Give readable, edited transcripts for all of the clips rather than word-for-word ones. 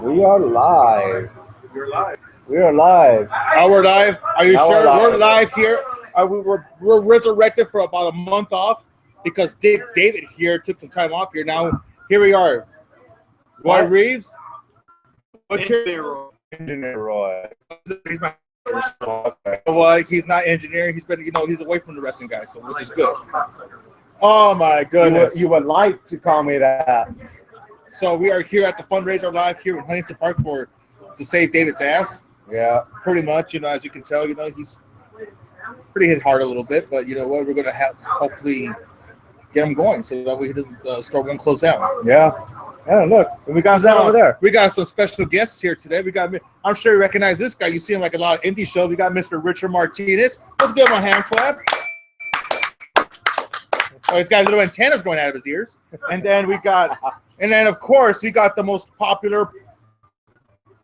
We are live. You're live. We are live. Oh, we're live? Are you Now sure? we're We're live here. We're resurrected for about a month off because David here took some time off here. Now, here we are. Roy What? Reeves. Butcher. Engineer Roy. He's my well, he's not engineering. He's been, he's away from the wrestling guys, so which is good. Oh my goodness! You would like to call me that. So we are here at the fundraiser live here in Huntington Park to save David's ass. Yeah. Pretty much, as you can tell, he's pretty hit hard a little bit, but you know what? We're going to hopefully get him going so that way he doesn't store won't close down. Yeah. Yeah. Look, And we got that over there. We got some special guests here today. I'm sure you recognize this guy. You see him like a lot of indie shows. We got Mr. Richard Martinez. Let's give him a hand clap. Oh, he's got little antennas going out of his ears. And then of course we got the most popular,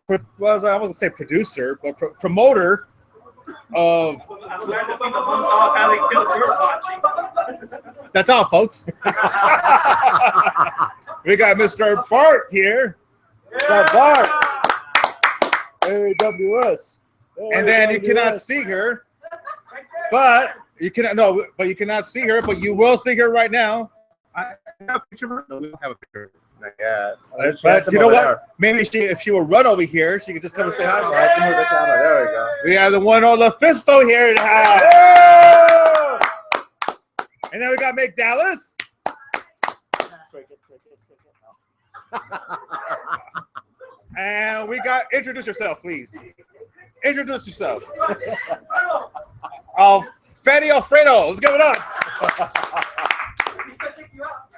I was going to say producer, but promoter of. That's all, folks. We got Mr. Bart here. Got Bart. AWS. And then you cannot see her, but you cannot see her, but you will see her right now. I have a picture of her. No, we don't have a picture. Not yet. But you know what? Maybe if she will run over here, she could just come and say hi. There we go. We have the one on LaFisto here in the house. And then we got Mick Dallas. And we got, introduce yourself, please. Introduce yourself. Fatty Alfredo, what's going on?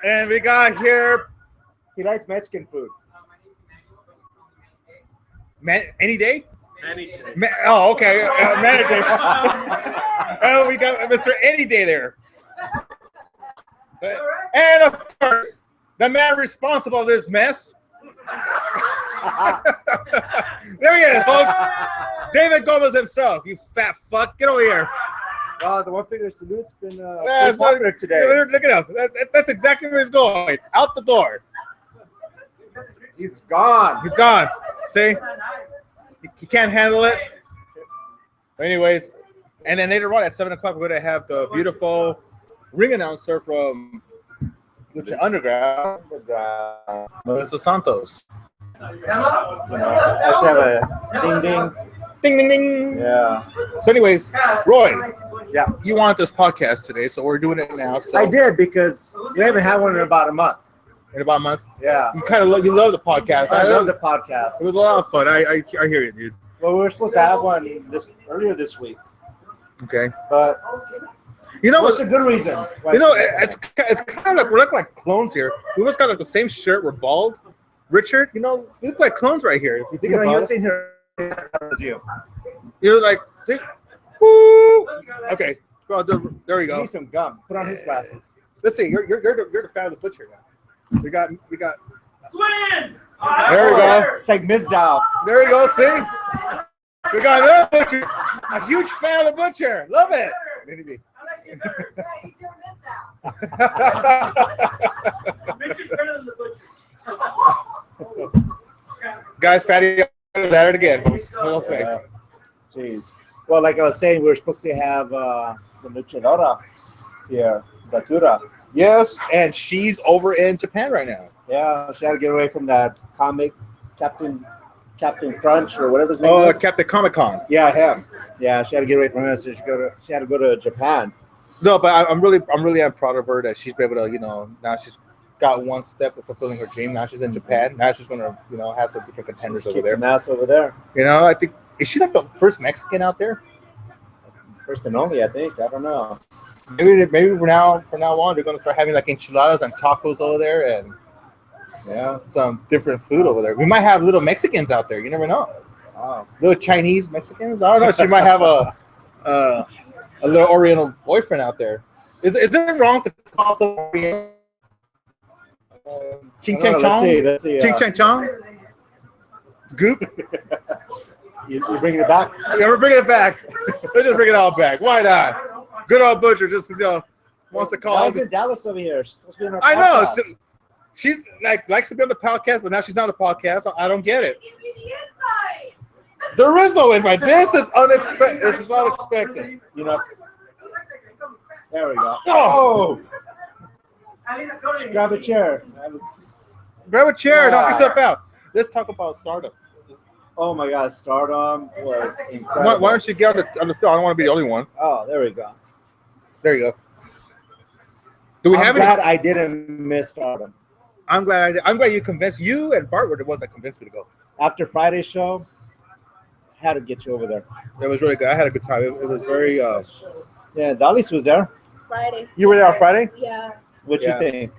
And we got here. He likes Mexican food. Any day? Any day. Oh, okay. Manager. And we got Mr. Any Day there. And of course, the man responsible for this mess. There he is, folks. David Gomez himself. You fat fuck. Get over here. Wow, the one finger salute's been That's popular today. Look at him. That's exactly where he's going. Out the door. He's gone. He's gone. See? He can't handle it. Anyways, and then later on at 7 o'clock, we're going to have the beautiful ring announcer from Lucha Underground, Melissa Santos. Let's have a ding ding. Ding, ding, ding. Yeah. So anyways, Roy, Yeah. you wanted this podcast today, so we're doing it now. So I did because we haven't had one in about a month. in about a month. Yeah. You kind of you love the podcast. I love the podcast. It was a lot of fun. I hear you, dude. Well, we were supposed to have one earlier this week, Okay. but You know what's what? a good reason? why It's kind of like we're looking like clones here. We almost got like the same shirt. We're bald. Richard, we look like clones right here. If you think you're about it, sitting here as you. you're like, woo. Okay. Well, there we You go. need some gum. Put on his glasses. Let's see. You're the fan of the butcher now. We got. Twin! There we go. It's like Ms. Dow. There we go. See, we got another butcher. A huge fan of the butcher. Love it. Maybe. Guys, Patty, at it again. Folks. What else say? Jeez. Well, like I was saying, we were supposed to have the luchadora here, Datura. Yes, and she's over in Japan right now. Yeah, she had to get away from that comic, Captain Crunch or whatever his name Oh, is. Captain Comic Con. Yeah, him. Yeah, she had to get away from him, so she had to go to Japan. No, but I'm really proud of her that she's been able to, now she's got one step of fulfilling her dream. Now she's in Japan. Now she's gonna, have some different contenders over Kick there. some ass over there. I think is she like the first Mexican out there? First and only, I think. I don't know. Maybe from now on they're gonna start having like enchiladas and tacos over there and some different food over there. We might have little Mexicans out there. You never know. Oh. Little Chinese Mexicans. I don't know. She might have a little Oriental boyfriend out there. Is it wrong to call someone Oriental? Ching Chang Chong? Let's see. Ching Chang Chong? Goop? You're bringing it back? Yeah, we're bringing it back. Let's just bring it all back. Why not? Good old butcher just wants to call. Why is it Dallas over here? She's supposed to be in our I know. podcast. She's like likes to be on the podcast, but now she's not on the podcast. I don't get it. There is no invite. This is unexpected. This is unexpected. You know. There we go. Oh, Grab a chair. grab a chair. Knock yourself out. Let's talk about Stardom. Oh my God, Stardom was incredible. Why don't you get on the field? I don't want to be the only one. Oh, there we go. There you go. Do we I'm have glad any? I didn't miss Stardom. I'm glad I did. I'm glad you convinced you and Bart were the ones that convinced me to go. After Friday's show, had to get you over there. It was really good. I had a good time. It was very. Yeah, Dalis was there. Friday. You were there on Friday? Yeah, What'd Yeah. you think?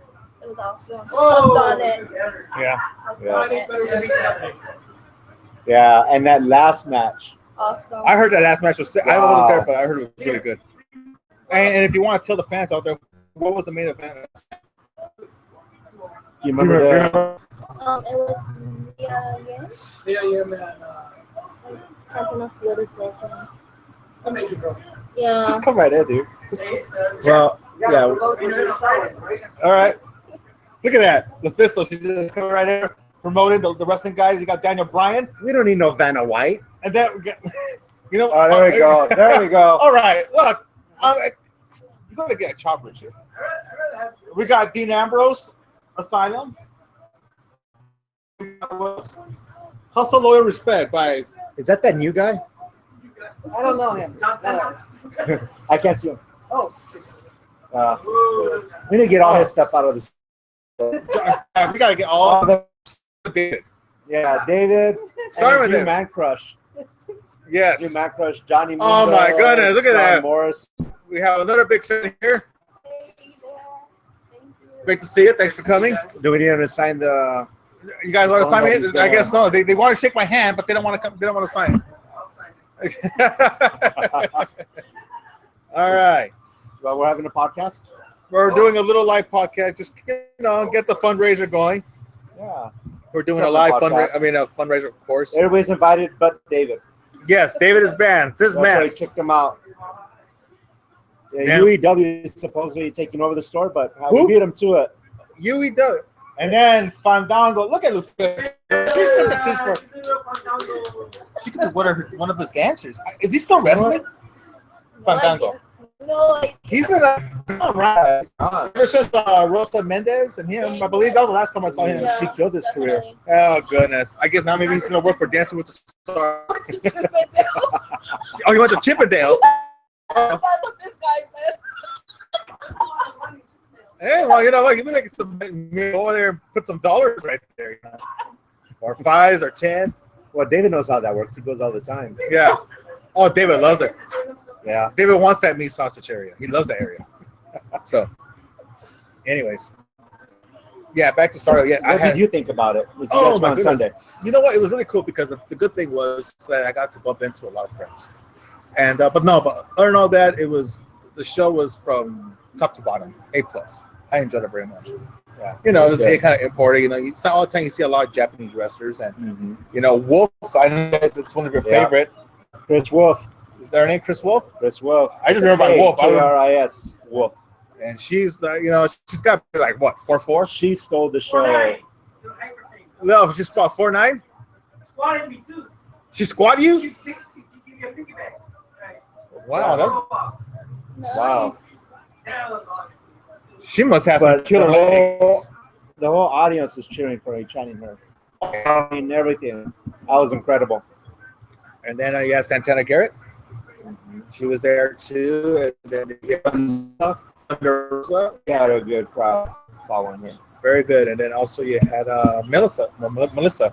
it was awesome. Hooked on it. Yeah. Hooked on it. Yeah, and that last match. Awesome. I heard that last match was sick. I Wow. wasn't there, but I heard it was really good. And if you want to tell the fans out there, what was the main event? Do you remember that? It was can't pronounce the other person. Yeah. Just come right in, dude. Well, yeah. All right. Look at that. LaFisto, she's just coming right here, promoting the wrestling guys. You got Daniel Bryan. We don't need no Vanna White. And then, we get, you know. Oh, there we go. There we go. All right. Look, you're going to get a chop, Richard. We got Dean Ambrose, Asylum. Hustle, Loyal, Respect by. Is that new guy? I don't know him. I can't see him. Oh. We need to get all his stuff out of this. We got to get all of it. Yeah, David. Start with your him. Man Crush. Yes. Your Man Crush, Johnny. Oh, Mundo, my goodness. Look at John that. Morris. We have another big fan here. Great to see you. Thanks for coming. Do we need him to sign the? You guys want to Oh, sign no, me? he's I guess gonna- no. They want to shake my hand, but they don't want to come. They don't want to sign it. All right. Well, we're having a podcast. We're doing a little live podcast. Just get the fundraiser going. Yeah. We're doing a Have a live podcast. fundraiser, of course. Everybody's invited, but David. Yes, David is banned. This is That's why he mess. kicked him out. Yeah. Yeah, UEW is supposedly taking over the store, but how we Who? beat him to it. UEW. And then Fandango. Look at Lucas. She's such a teacher. She could be one of his dancers. Is he still wrestling? Fandango. No, He's been all right. Ever since Rosa Mendez and him, I believe that was the last time I saw him. Yeah. She killed his career. definitely. Oh goodness! I guess now maybe he's gonna work for Dancing with the Stars. Oh, he went to Chippendales. That's what this guy says. Hey, well, you know what? You can make some go over there and put some dollars right there, you know? Or 5s or 10. Well, David knows how that works. He goes all the time. Yeah. Oh, David loves it. Yeah. David wants that meat sausage area. He loves that area. So, anyways, yeah, back to Stardom. Yeah, What did you think about it? Was you Oh, guys my on goodness. Sunday? You know what? It was really cool because the good thing was that I got to bump into a lot of friends. And but other than all that, the show was from top to bottom, A+. I enjoyed it very much. Yeah. You know, it was Good. kind of important. You know, it's not all the time you see a lot of Japanese wrestlers, and Mm-hmm. you know, Wolf. I know that's one of your Yeah. favorite. Chris Wolf. Is there a name, Chris Wolf? Chris Wolf. I just remember Wolf. I remember- KRIS. Wolf. And she's she's got like what 4'4". She stole the show. No, she's about 4'9". Squatted me too. She squat you? She give me a piggyback. Right. Wow, Wow. That was awesome. she must have some But killer legs. the whole audience was cheering for her, chanting her. I mean, everything. That was incredible. And then yeah, Santana Garrett. She was there too. And then She had a good crowd following her. very good. And then also you had Melissa. Melissa.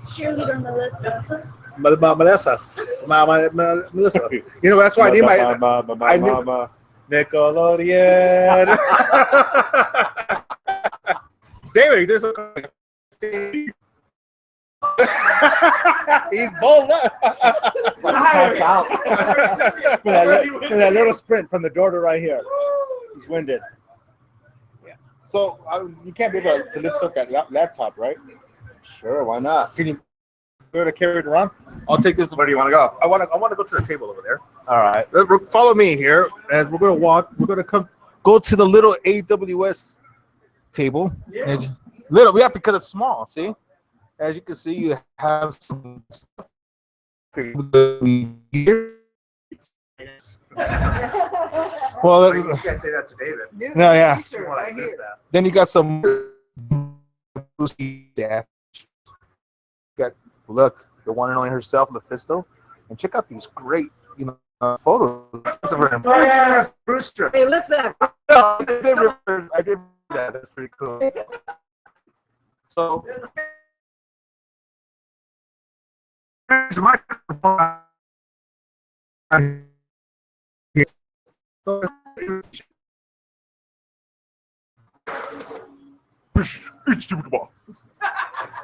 Cheerleader Melissa. Melissa. You know, that's why I need my Mama. Nickelodeon. David, there's a he's bold up. Pass out. for that little sprint from the door to right here. He's winded. So you can't be able to lift up that laptop, right? Sure, why not? Can you be able to carry it around? I'll take this. Where do you want to go? I want to go to the table over there. All right. Follow me here as we're going to walk. We're going to go to the little AWS table. Little, yeah, because it's small. See, as you can see, you have some stuff here. Well, You can't say that to David. no, yeah. T-shirt right here. Then you got some. Got look, the one and only herself, Lufisto, and check out these great, photos. Oh yeah, Brewster. Hey, lift that. I did that. That's pretty cool. So, here's my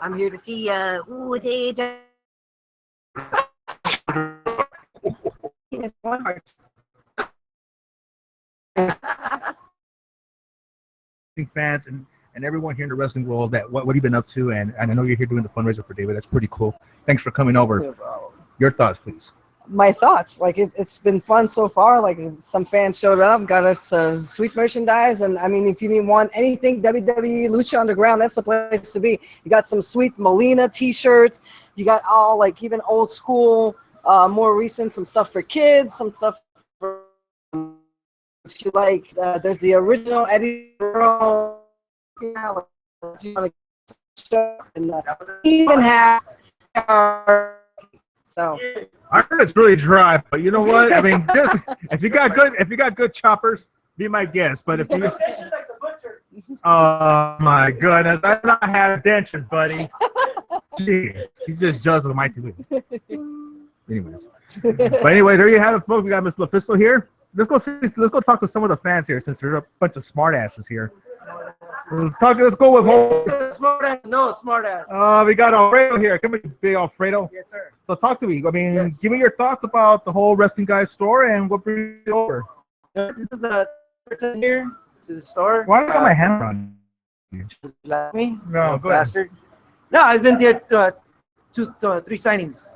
I'm here to see ooh, It's one heart. fans and everyone here in the wrestling world that what have you been up to, and I know you're here doing the fundraiser for David. That's pretty cool. Thanks for coming over. Your thoughts, please. My thoughts, like it's been fun so far. Like some fans showed up, got us sweet merchandise, and I mean, if you need want anything WWE Lucha Underground, that's the place to be. You got some sweet Molina T-shirts. You got all like even old school, more recent, some stuff for kids, some stuff for if you like. There's the original Eddie Guerrero. Yeah, if you want to, and even have. So I heard it's really dry, but you know what? I mean, just if you got good choppers, be my guest. But if you, oh my goodness, I not have dentures, buddy. Jeez, he's just judged with my TV. Anyways, but anyway, there you have it, folks. We got Miss Lufisto here. Let's go talk to some of the fans here, since there's a bunch of smartasses here. Let's go with Smart ass. we got Alfredo here. Come here, big Alfredo. Yes, sir. So talk to me. I mean, Yes. give me your thoughts about the whole Wrestling Guys store and what brings you over. This is the third time here to the store. Why do I got my hand on? Like me? No, go ahead. Bastard. No, I've been there three signings.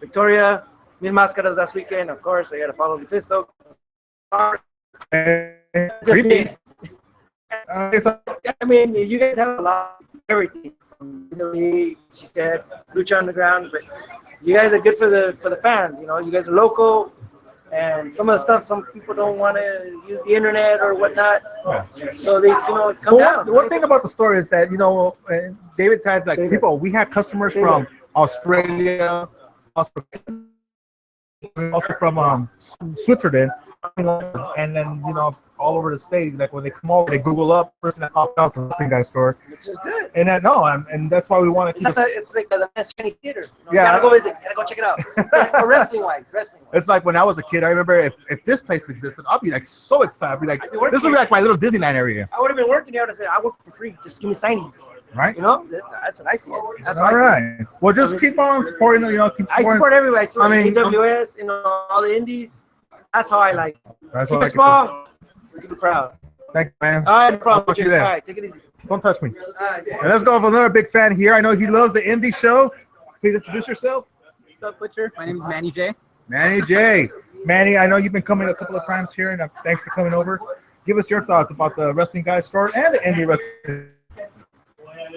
Victoria, Mil Máscaras last weekend. Of course, I got to follow Lufisto. Just me. I mean, you guys have a lot of everything. She said Lucha Underground, but you guys are good for the fans. You guys are local, and some of the stuff some people don't want to use the internet or whatnot, so they come down. One thing about the store is that David's had like people. We had customers from Australia, also from Switzerland, and then all over the state. Like when they come over, they Google up person that popped out the Wrestling Guy store, Which is good. and and that's why we want to. It's like the best Chinese theater. Yeah. Gotta go visit. Gotta go check it out. Wrestling wise. It's like when I was a kid. I remember if this place existed, I'd be like so excited. I'd be like, this would be like my little Disneyland area, I would have been working there to say I work for free. Just give me signings. right? That's what I see. That's All what I see. right. Well, just keep on supporting. Keep supporting. I support everybody. I support I mean, AWS, all the indies. That's how I like. That's Keep what I it small. Keep it proud. Thank you, man. All right, no problem. I'll talk to you there. All right, take it easy. Don't touch me. All right, yeah. And let's go with another big fan here. I know he loves the indie show. Please introduce yourself. What's up, Butcher? My name is Manny J. Manny J. Manny, I know you've been coming a couple of times here, and thanks for coming over. Give us your thoughts about the Wrestling Guys store and the indie wrestling.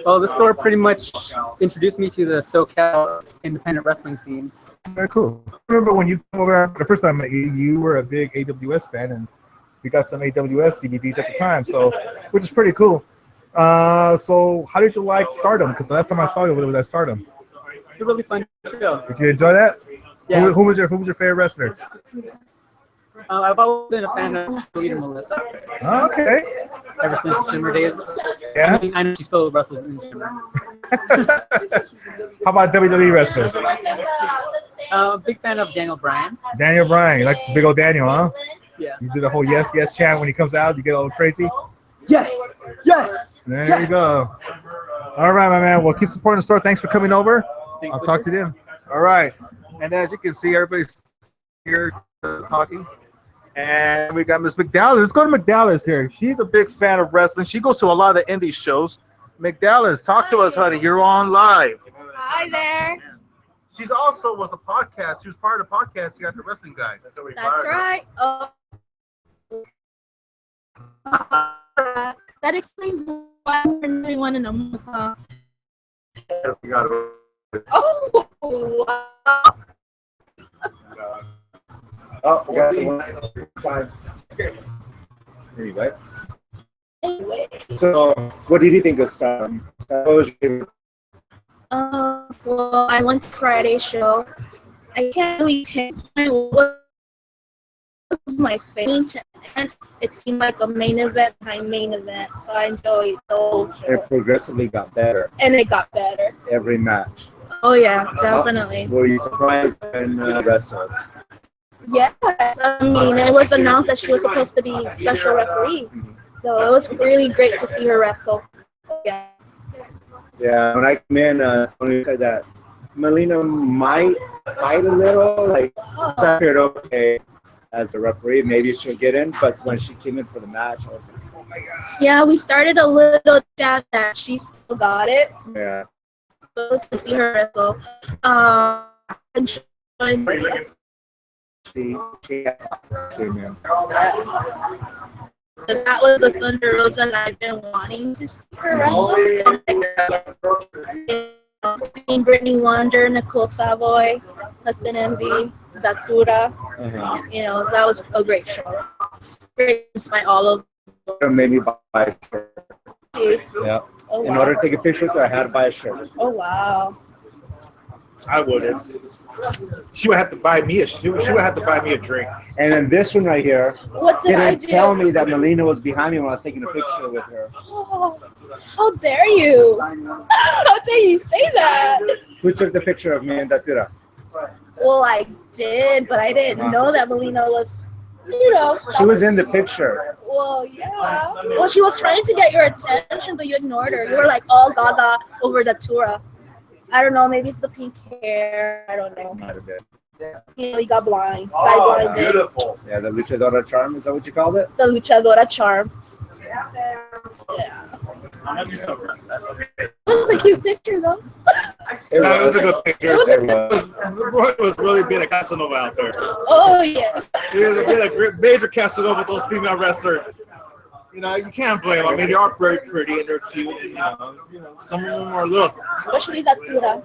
Well, the store pretty much introduced me to the SoCal independent wrestling scene. Very cool. I remember when you came over the first time I met you, you were a big AWS fan, and we got some AWS DVDs at the time, so which is pretty cool. So how did you like Stardom? Because the last time I saw you was at Stardom. It's a really fun show. Did you enjoy that? Yeah. Who was your favorite wrestler? I've always been a fan of Leader Melissa Okay. ever since the Shimmer days. Yeah. I know she still wrestles in Shimmer. How about WWE wrestlers? Big fan of Daniel Bryan. Daniel Bryan, you like big old Daniel, huh? Yeah. You do the whole yes chant when he comes out. You get all crazy. Yes. There Yes. you go. All right, my man. Well, keep supporting the store. Thanks for coming over. Thanks, I'll talk to Butcher. them. All right. And then as you can see, everybody's here talking. And we got Miss McDowell. Let's go to McDowell's here. She's a big fan of wrestling. She goes to a lot of the indie shows. McDowell's, talk to us, honey. You're on live. Hi there. She's also with a podcast. She was part of the podcast here at the Wrestling Guy. That's right. That explains I'm doing one in a month, huh? We got Oh, wow. Oh, we got the one time. Anyway, Anyway, so what did you think of Star? What was your well, I went to Friday show. I can't really pinpoint what was my favorite, and it seemed like a main event, my main event, so I enjoyed the whole show. It progressively got better And it got better. every match. Oh yeah, definitely. Were you surprised when wrestled? Yes, I mean, it was announced that she was supposed to be special referee, so it was really great to see her wrestle. Yeah. Yeah, when I came in, Tony said that Melina might fight a little. Like, so I figured, okay, as a referee, maybe she'll get in. But when she came in for the match, I was like, oh my god. Yeah, we started a little chat that she still got it. Yeah. It was to see her wrestle. Enjoyed She came in. Yes. That was the Thunder Rosa that I've been wanting to see her wrestle. So, seeing Brittany Wonder, Nicole Savoy, Hudson Envy, Datura, you know, that was a great show. Great by all of It made me buy a shirt. you. Yeah. Oh, In wow. order to take a picture with her, I had to buy a shirt. Oh, wow. I wouldn't. She would have to buy me she would have to buy me a drink. And then this one right here What did I didn't do? tell me that Melina was behind me when I was taking a picture with her. Oh, how dare you? How dare you say that? Who took the picture of me and Datura? Well, I did, but I didn't know that Melina was, you know. She was in the picture. Well, yeah. Well, she was trying to get your attention, but you ignored her. You were like all gaga over Datura. I don't know. Maybe it's the pink hair. I don't know. Might have been. You know, you got blind, side blinded. Beautiful. Yeah, the luchadora charm, is that what you called it? The luchadora charm. Yeah. It was a cute picture, though. It That was was. a good picture. It was. Roy was really big at Casanova out there. Oh yes. He was a bit of major Casanova with those female wrestlers. You know, you can't blame them. I mean, they are very pretty and they're cute. You know, some of them are a little. Especially Datura.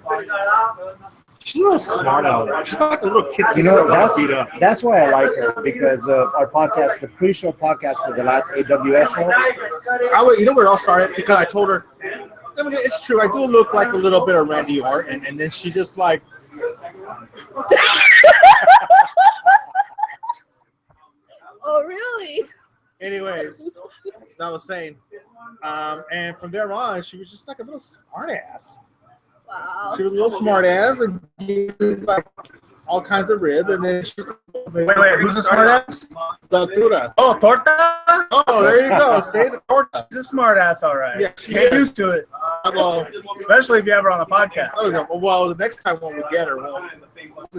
She's a little smart out there. She's like a little kid You sister know, of Rosita. that's why I like her, because of our podcast, the pre-show podcast for the last AWS show. You know where it all started? Because I told her, I mean, it's true. I do look like a little bit of Randy Orton, and then she just like. Oh really? Anyways, as I was saying, and from there on, she was just like a little smart ass. Wow. She was a little smart ass and gave like all kinds of rib, and then she's Wait, who's the smart ass? Datura. Oh, Torta? Oh, there you go. Say the torta. She's a smart ass, all right. Yeah, she Get is. used to it, Well, especially if you have her on the podcast. well, the next time when we get her, we'll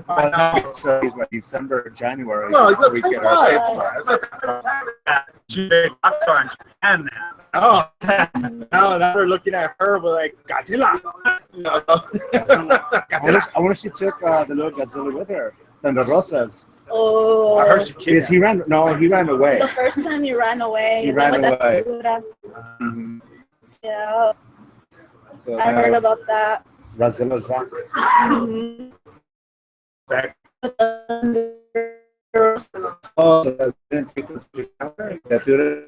find out. So it's what, December, January. Well, it's before a we get 25. our- It's like, She's a rock star in Japan now. oh, now they're looking at her with like Godzilla. You know? I wonder if she took the little Godzilla with her. Thunder Rosas. Oh. I heard she Because kidnapped. he ran away. The first time you ran away. He you ran went with away. Datura. Mhm. Yeah, So I heard about that. Razilla's back. Mhm. Back. Oh, so that didn't take her to the counter? Datura.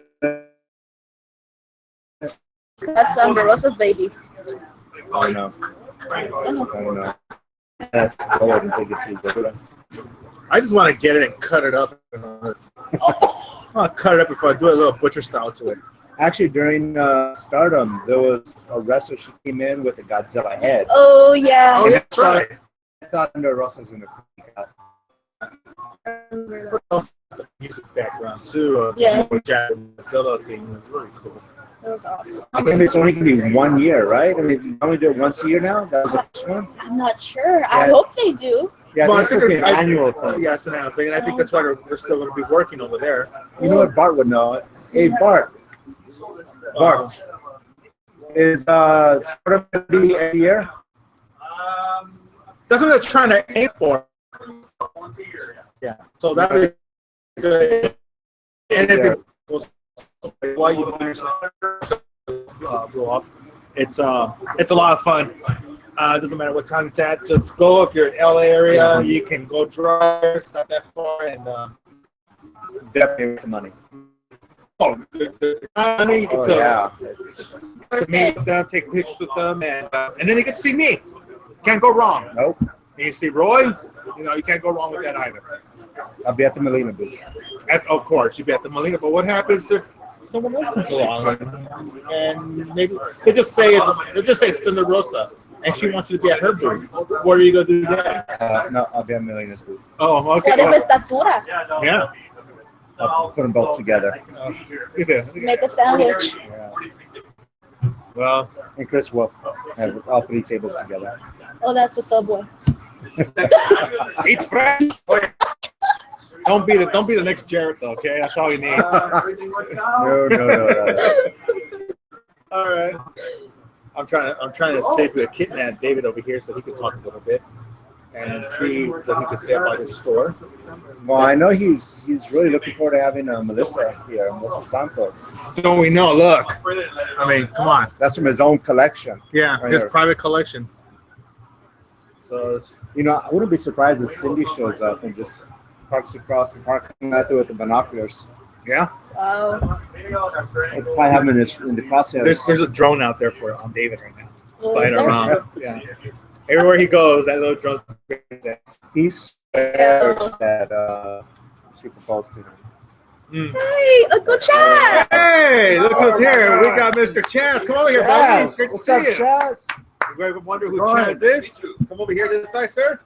That's Rosa's baby. I don't know. I don't know. That's I wouldn't take it to Datura. I just want to get it and cut it up. I want to cut it up before I do a little butcher style to it. Actually, during Stardom, there was a wrestler. She came in with a Godzilla head. Oh yeah. Oh, yeah, that's right. I thought Thunder Rosa's gonna freak out. What else? The music background too. Yeah. The Jack Godzilla thing was really cool. That was awesome. I think it's only gonna be 1 year, right? I mean, you only do it once a year now. That was the first one. I'm not sure. I Yeah. hope they do. Yeah, Well, I this think supposed to be an they're- annual thing. Yeah, it's an annual thing, and I think that's why they're still going to be working over there. You know what Bart would know? Hey, Bart. Bart. Is Stardom gonna be a year? That's what they're trying to aim for. Yeah. So that is good. And if it was why you understand blow off. It's a lot of fun. It doesn't matter what time it's at. Just go if you're in LA area. You can go drive. It's not that far, and Definitely with the money. money. You can Yeah. to meet with them, take pictures with them, and then you can see me. Can't go wrong. Nope. And you see Roy. You can't go wrong with that either. I'll be at the Melina booth. Of course, you'd be at the Molina, but what happens if someone else comes along and maybe they just say it's Thunder Rosa and she wants you to be at her booth? What are you gonna do then? No, I'll be at Melina's booth. Oh, okay. What if estatura? Yeah. I'll put them both together. Make a sandwich. Yeah. Well, And Chris will have all 3 tables together. Oh, that's a Subway. eat fresh. Don't be the next Jarrett though, okay? That's all you need. No. All right. I'm trying to save the kidnap David over here so he can talk a little bit and see what he can say about his store. Well, I know he's really looking forward to having Melissa here, Melissa Santos. Don't we know? Look. I mean, come on. That's from his own collection. Yeah, Right his here. private collection. So it's, I wouldn't be surprised if Cindy shows up and just parks across the parking lot with the binoculars. yeah. Wow. We'll probably have him in the crosshairs. There's a drone out there on David right now. Oh, Flying is there? around. Yeah. Everywhere he goes, that little drone. He swears that she proposed to him. Hey, Uncle Chad. Hey, look who's here. We got Mr. Chaz. Come over here, buddy. It's great to What's see up, you. Chaz? You ever wonder who Go Chaz is? Come over here to this side, sir.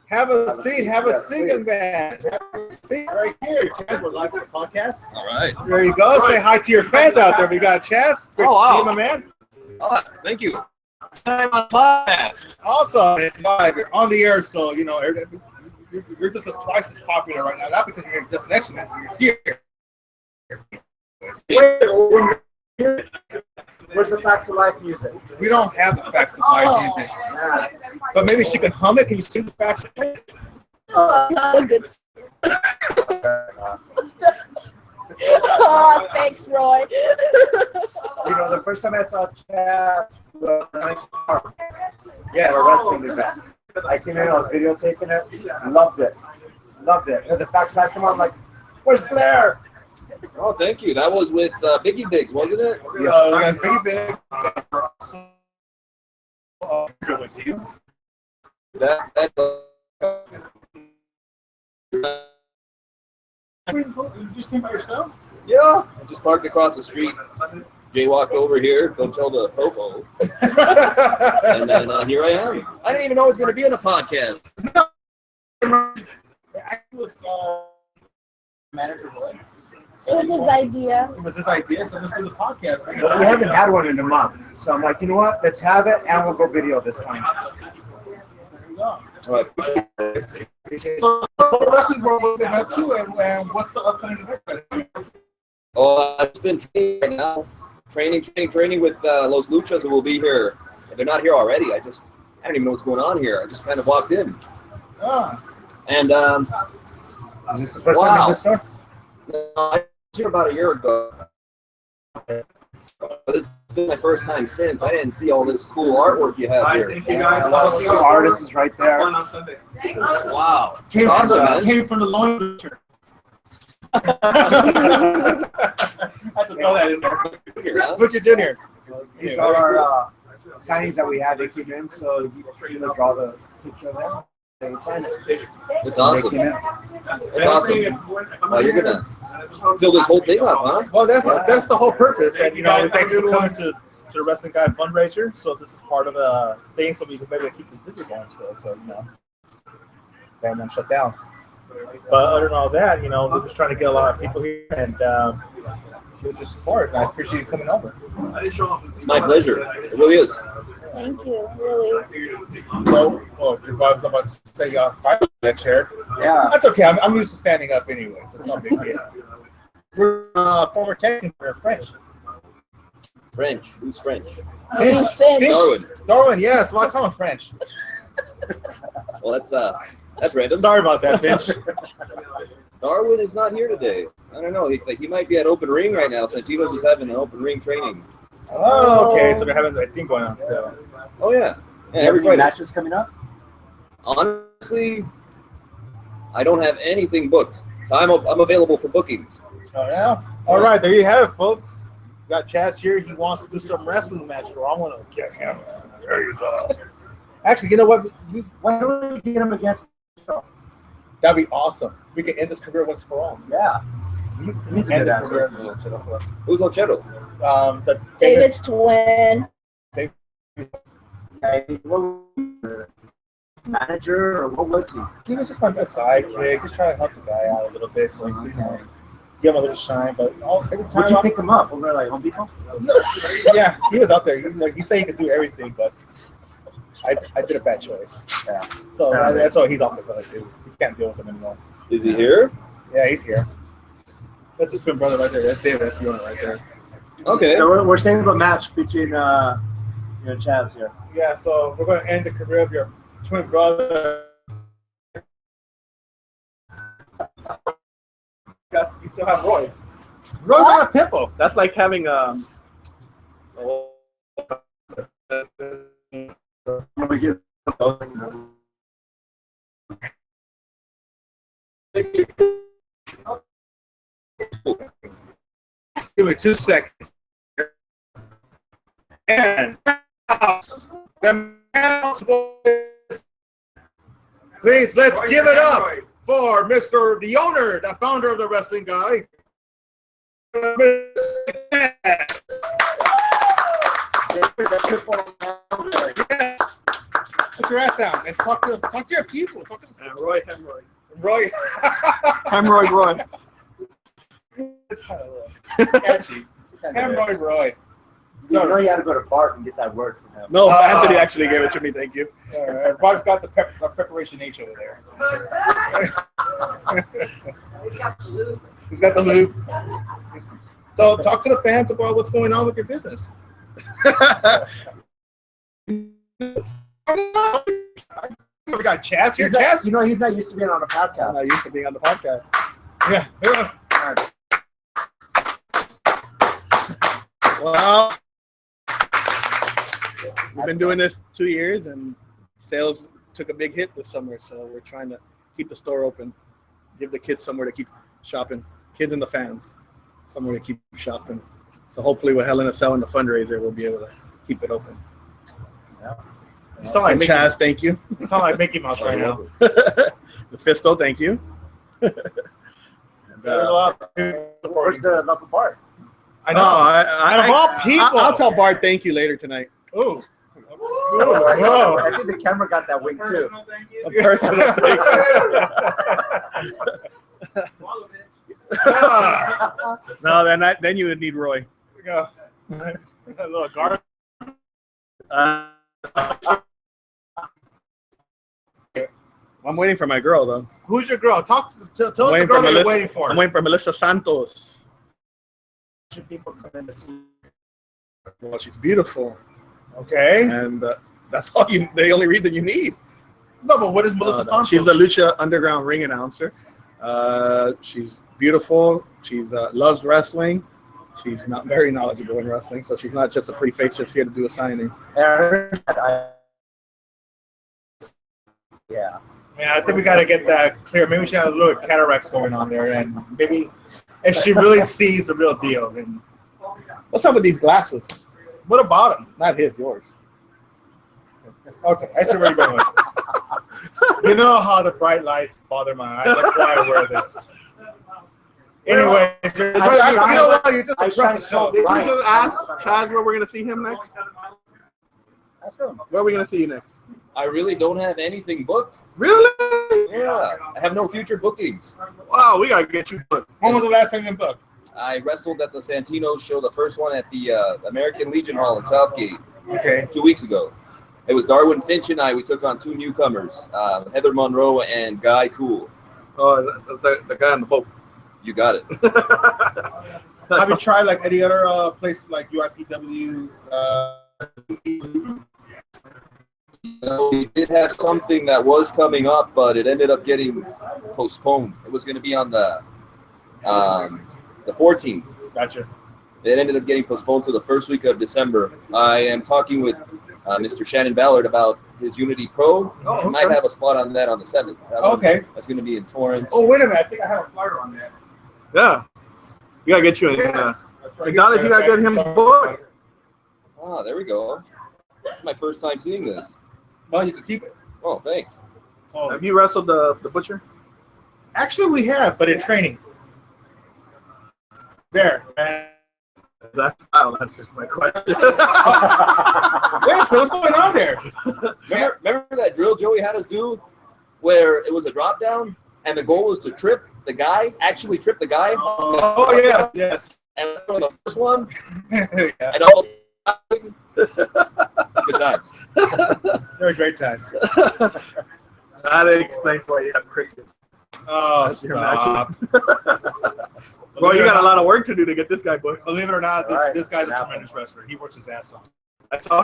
Have a seat. Have a seat, man. Have a seat right here. Chaz, we're live on the podcast. All right. There you go. Say hi to your fans out there. We got Chaz. Great to see you, my man. Thank you. Time on podcast. Awesome. It's live. You're on the air, so you're just twice as popular right now. Not because you're just next to me. You're here. Where's the Facts of Life music? We don't have the facts of life music, but maybe she can hum it. Can you sing the facts of life? Oh, good. Oh, thanks, Roy. The first time I saw Chaz was at a wrestling event. I came in, I was videotaping it, loved it. And the Facts of Life come on, I'm like, where's Blair? Oh, thank you. That was with Biggie Biggs, wasn't it? Yes. Big. With you. You just came by yourself? Yeah. I just parked across the street. Jay walked over here. Don't tell the popo. And then here I am. I didn't even know I was going to be on a podcast. I was manager Roy. It was his idea. It was his idea, so let's do the podcast. We haven't had one in a month. So I'm like, you know what? Let's have it, and we'll go video this time. All right. So, what wrestling world we've been up to, and what's the upcoming event? Oh, I've been training right now. Training with Los Luchas who will be here. They're not here already. I don't even know what's going on here. I just kind of walked in. Ah. And Is this the first time in this store? I was here about a year ago. But it's been my first time since. I didn't see all this cool artwork you have here. The artist is right there. Wow. Came, That's awesome, man. came from the loan I have to throw that in there. Put your in here. These are our signings that we had. They came in, so you draw the picture of them. They would sign it. It's awesome. It's awesome. Well, you're gonna fill this whole thing up, huh? Well, that's the whole purpose, and thank you for coming to the Wrestling Guy fundraiser. So this is part of a thing, so we can maybe keep this busy going still. So they won't shut down. But other than all that, we're just trying to get a lot of people here, and you're just support. I appreciate you coming over. It's my pleasure. It really is. Thank you, really. So, your wife's about to say fight that chair. Yeah. That's okay. I'm used to standing up anyway, so it's not a big deal. We're former tag team. We're French. French. Who's French? Maybe Finn. Darwin, yes. Well, I call him French. Well, that's random. Sorry about that, Finch. Darwin is not here today. I don't know. He might be at Open Ring right now. Santino's is having an Open Ring training. Oh, okay. So they're having a thing going on still. Oh yeah. Yeah, Every every Friday. matches coming up. Honestly, I don't have anything booked. So I'm available for bookings. Oh yeah. All right, there you have it, folks. We got Chaz here. He wants to do some wrestling match. So I want to get him. There you go. Actually, you know what? Why don't we get him against? That'd be awesome. We can end this career once for all. Yeah. He's a End good the answer. career. Who's Loncheto? The David's twin. Manager or what was he? He was just my best sidekick. Just trying to help the guy out a little bit, so you know, give him a little shine. But every time Would you pick him up over like Home Depot? yeah, he was out there. He said he could do everything, but I did a bad choice. Yeah. So that's all he's off the hook. We can't deal with him anymore. Is he here? Yeah, he's here. That's his twin brother right there. That's David. That's the owner right there. Okay. So we're saying a match between you and Chaz here. Yeah, so we're going to end the career of your twin brother. You still have Roy. Roy's not a pimple. That's like having We get Give me 2 seconds. And please, let's give it up for Mr. the owner, the founder of the wrestling guy. Sit your ass down and talk to your people. Talk to Roy. Roy. Hemorrhoid Roy. Catchy. Roy. You know you had to go to Bart and get that word from him. No, Anthony actually gave it to me. Thank you. Bart's got the preparation H over there. He's got the lube. So talk to the fans about what's going on with your business. We got Chaz here. Chaz? You know he's not used to being on a podcast. I'm not used to being on the podcast. Yeah. Well, we've been doing this 2 years, and sales took a big hit this summer, so we're trying to keep the store open, give the kids somewhere to keep shopping, kids and the fans somewhere to keep shopping. So hopefully with Hell in a Cell and the fundraiser, we'll be able to keep it open. Yeah. You sound like Chaz, thank you. You sound like Mickey Mouse right now. The Fisto, thank you. Where's the love of Bart? I know. Out of all people, I'll tell Bart thank you later tonight. Ooh. I think the camera got that wing too. A personal thank you. No, then you would need Roy. A little guard. I'm waiting for my girl, though. Who's your girl? Tell us the girl that you're waiting for. I'm waiting for Melissa Santos. Should people come in to see? Well, she's beautiful. Okay. And that's all the only reason you need. No, but what is Melissa Santos? She's a Lucha Underground ring announcer. She's beautiful. She's loves wrestling. She's not very knowledgeable in wrestling, so she's not just a pretty face just here to do a signing. Yeah. Yeah, I think we got to get that clear. Maybe she has a little cataracts going on there, and maybe if she really sees the real deal, then. What's up with these glasses? What about them? Not his, yours. Okay, I see where you're going with this. You know how the bright lights bother my eyes. That's why I wear this. Anyways, you know what? You just addressed the show. Did you just ask Chaz where we're going to see him next? Where are we going to see you next? I really don't have anything booked. Really? Yeah. I have no future bookings. Wow, we got to get you booked. When was the last time you booked? I wrestled at the Santino's show, the first one at the American Legion Hall in Southgate. Okay. 2 weeks ago. It was Darwin Finch and I. We took on two newcomers, Heather Monroe and Guy Cool. Oh, the guy on the boat. You got it. Have you tried like any other place like UIPW? We did have something that was coming up, but it ended up getting postponed. It was going to be on the 14th. Gotcha. It ended up getting postponed to the first week of December. I am talking with Mr. Shannon Ballard about his Unity Pro. Oh, I might have a spot on that on the 7th. Okay. That's going to be in Torrance. Oh, wait a minute. I think I have a flyer on that. Yeah. We got to get you in. Acknowledge you got to get him booked. Ah, there we go. This is my first time seeing this. Well, you can keep it. Oh, thanks. Oh, have you wrestled the butcher? Actually, we have, but in training. There. That's just my question. Wait, so what's going on there? Remember that drill Joey had us do where it was a drop down and the goal was to trip the guy, actually trip the guy? Oh, yeah, yes. And on the first one, Yeah. and all good times. They're great times. That explains why you have crickets. Oh, stop. Well, you got a lot of work to do to get this guy booked. Believe it or not, this guy's a tremendous wrestler. He works his ass off. I saw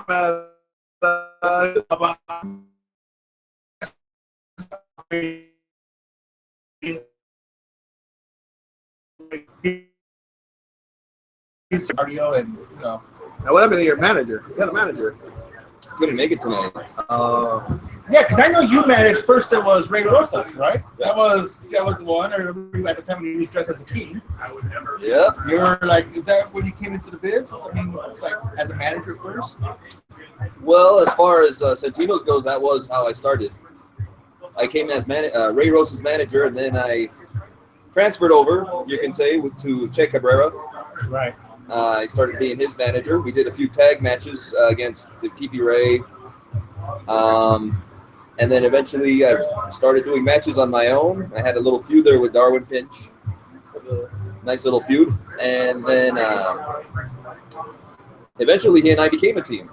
him he's cardio and I would have been your manager. You got a manager. Couldn't make it tonight. Yeah, because I know you managed first. It was Ray Rosas, right? Yeah. That was one. I remember at the time when you was dressed as a king. Yeah. You were like, is that when you came into the biz? I mean, like as a manager first. Well, as far as Santino's goes, that was how I started. I came as Ray Rosas' manager, and then I transferred over, you can say, to Che Cabrera. Right. I started being his manager. We did a few tag matches against the PP Ray. And then eventually I started doing matches on my own. I had a little feud there with Darwin Finch. Nice little feud. And then eventually he and I became a team.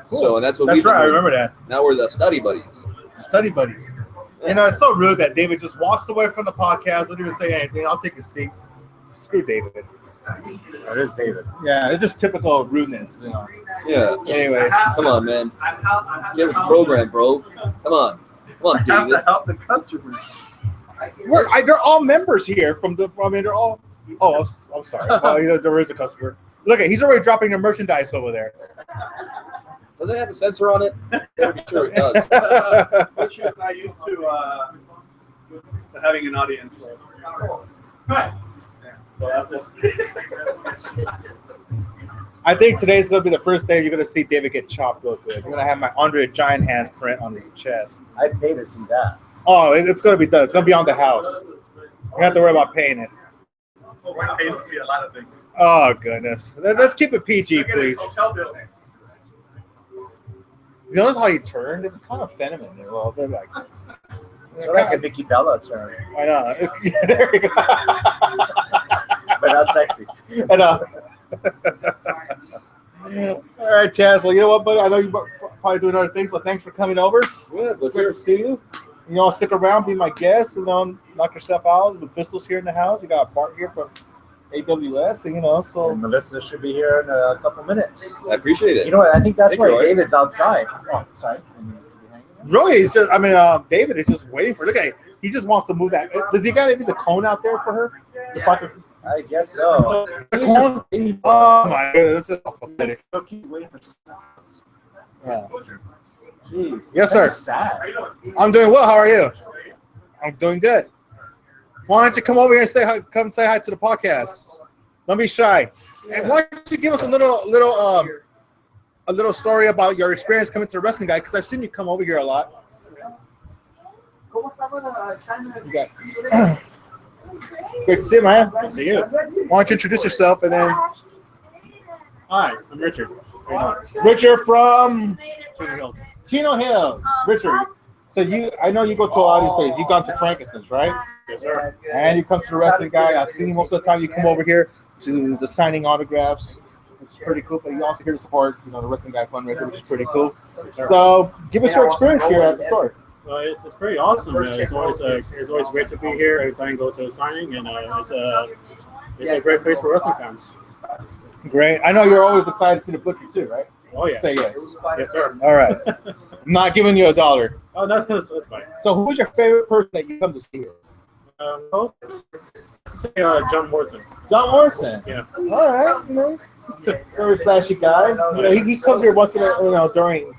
Cool. So and that's what that's right. I remember that. Now we're the study buddies. Study buddies. You know, it's so rude that David just walks away from the podcast, doesn't even say anything. I'll take a seat. Screw David. That is David. Yeah, it's just typical rudeness, you know. Yeah. Anyways, come on, man. Get with the program, bro. Come on, David. I have to help the customers. They're all members here they're all. Oh, I'm sorry. Well, there is a customer. Look, he's already dropping their merchandise over there. Does it have a sensor on it? I'm sure it does. Which is not used to having an audience. So. Right. So that's it. I think today's going to be the first day you're going to see David get chopped real good. You're going to have my Andre Giant Hands print on his chest. I paid to see that. Oh, it's going to be done. It's going to be on the house. You don't have to worry about paying it. We're pays to see a lot of things. Oh, goodness. Let's keep it PG, please. You notice how he turned? It was kind of feminine a little bit. Like, So like a Nikki Bella turn. I know. There you go. But not sexy. I know. All right, Chaz. Well, you know what, buddy? I know you probably doing other things, but thanks for coming over. Good. It's great to see you. You know, stick around, be my guest, and then knock yourself out. The Pistol's here in the house. We got Bart here from AWS, and so. And Melissa should be here in a couple minutes. I appreciate it. You know what? I think that's Thank why you, Roy. David's outside. Oh, sorry. Roy is just, David is just waiting for, look at him. He just wants to move that. Does he got the cone out there for her? Yeah, I guess so. The cone? Oh, my goodness. This is pathetic. Yeah. Jeez. Yes, sir. That's sad. I'm doing well. How are you? I'm doing good. Why don't you come over here and say hi, come say hi to the podcast? Don't be shy. Yeah. And why don't you give us a little story about your experience coming to the wrestling guy? Because I've seen you come over here a lot. You got great to see you, man. Good to see you. Why don't you introduce yourself and then Hi, I'm Richard. Richard from Chino Hills. Chino Hills. Richard. So I know you go to a lot of these places. You've gone to Frankenstein's, right? Yes, sir. And you come to the wrestling guy. I've seen you most of the time. You come over here to the signing autographs. It's pretty cool. But you also here to support, the wrestling guy fundraiser, which is pretty cool. So give us your experience here at the store. Well, it's pretty awesome. It's always great to be here every time I go to a signing, and it's a great place for wrestling fans. Great. I know you're always excited to see the butcher too, right? Oh yeah. Say yes. Yes, sir. All right. I'm not giving you $1. Oh no, that's fine. So who's your favorite person that you come to see here? Say John Morrison. John Morrison. Yeah. All right, nice. Very flashy guy. You know, he comes here once in a during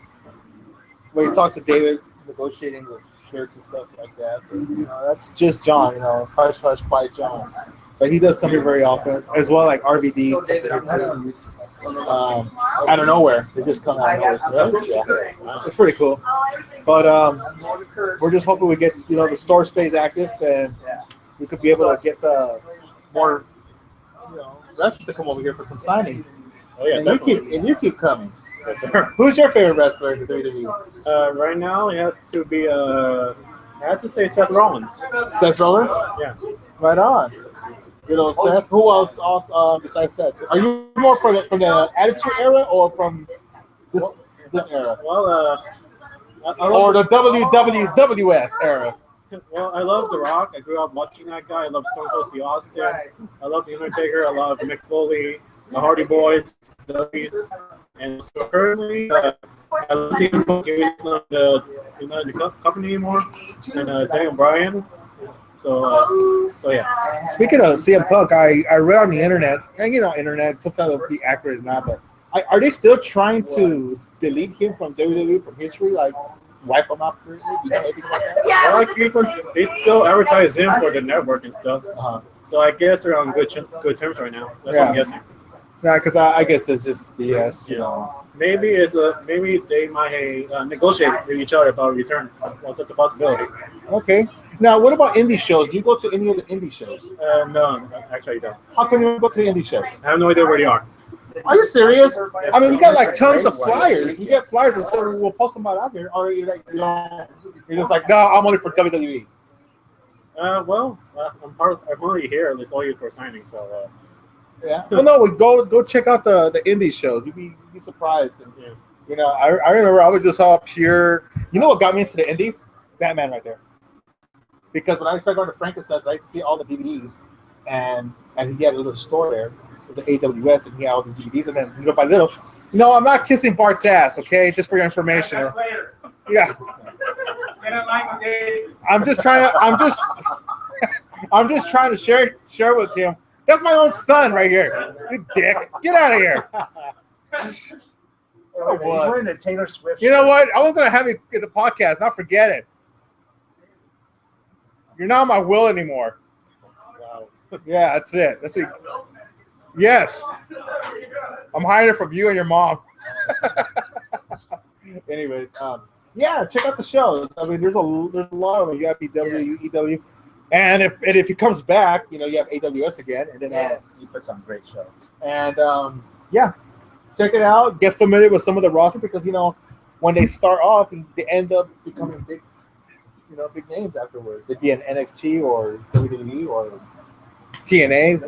when he talks to David, negotiating with shirts and stuff like that. But, you know, that's just John. You know, hush, hush, quiet John. But he does come here very often, as well. Like RVD, out of nowhere, they just come out of nowhere. Yeah, it's pretty cool. But we're just hoping we get the store stays active and we could be able to get the more wrestlers to come over here for some signings. Oh yeah, and you keep coming. Yes, sir. Who's your favorite wrestler in the WWE? Right now, it has to be I have to say Seth Rollins. Seth Rollins? Yeah. Right on. Seth. Who else besides Seth? Are you more from the Attitude Era or from this era? Well, or the WWF era? Well, I love The Rock. I grew up watching that guy. I love Stone Cold Steve Austin. I love The Undertaker. I love Mick Foley, the Hardy Boys, the Dudleys. And so currently, I love CM Punk. He's not in the company anymore. And Daniel Bryan. So yeah. Speaking of CM Punk, I read on the internet, and internet, sometimes it'll be accurate or not, but are they still trying to delete him from WWE, from history, like wipe him out completely? Well, they still advertise him for the network and stuff. So I guess they're on good terms right now. That's what I'm guessing. Yeah, because I guess it's just BS. You know. Maybe they might negotiate with each other about a return. Well, that's a possibility. Okay. Now, what about indie shows? Do you go to any of the indie shows? No, actually I don't. How come you don't go to the indie shows? I have no idea where they are. Are you serious? I mean, we got like tons of flyers. We get flyers and stuff. We'll post them out there. Or you're just like, no, I'm only for WWE. I'm already here. It's only for signing. So. Yeah. Well, no, we go check out the indie shows. You'd be surprised. And I remember I was just all pure. You know what got me into the indies? Batman right there. Because when I started going to Frankenstein's, I used to see all the DVDs, and he had a little store there. It was the AWS, and he had all these DVDs. And then little by little, no, I'm not kissing Bart's ass, okay? Just for your information. Yeah. I'm just trying to share with him. That's my own son right here. You dick. Get out of here. He's wearing the Taylor Swift. You know what? I was going to have you get the podcast. Now forget it. You're not my will anymore. Wow. Yeah, that's it. That's what. Yes. I'm hiding it from you and your mom. Anyways, yeah, check out the shows. I mean, there's a lot of them. You have BW, EW. And if he comes back, you have AWS again, and then he puts on great shows. And yeah, check it out. Get familiar with some of the roster because when they start off, they end up becoming big names afterwards. They'd be an NXT or WWE or TNA.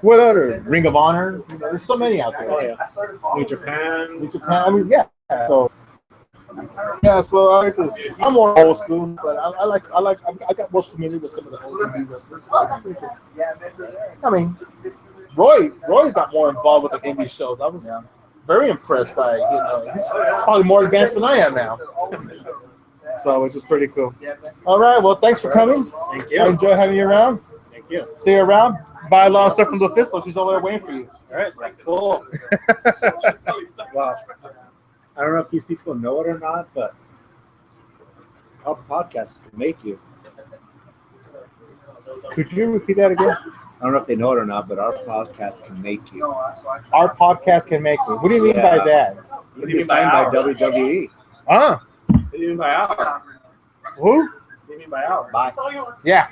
What other Ring of Honor? There's so many out there. Oh, yeah. New Japan. I mean, yeah. So. Yeah, so I'm more old school, but I got more familiar with some of the old indie wrestlers. I mean, Roy's got more involved with the indie shows. I was very impressed by he's probably more advanced than I am now. So it's just pretty cool. All right, well, thanks for coming. Thank you. I enjoy having you around. Thank you. See you around. Buy a lot of stuff from LaFisto. She's over there waiting for you. All right, cool. Wow. I don't know if these people know it or not, but our podcast can make you. Could you repeat that again? I don't know if they know it or not, but our podcast can make you. Our podcast can make you. What do you mean by that? You can be signed by WWE. Huh? What do you mean by hour? Who? What do you mean by hour? Bye. Yeah.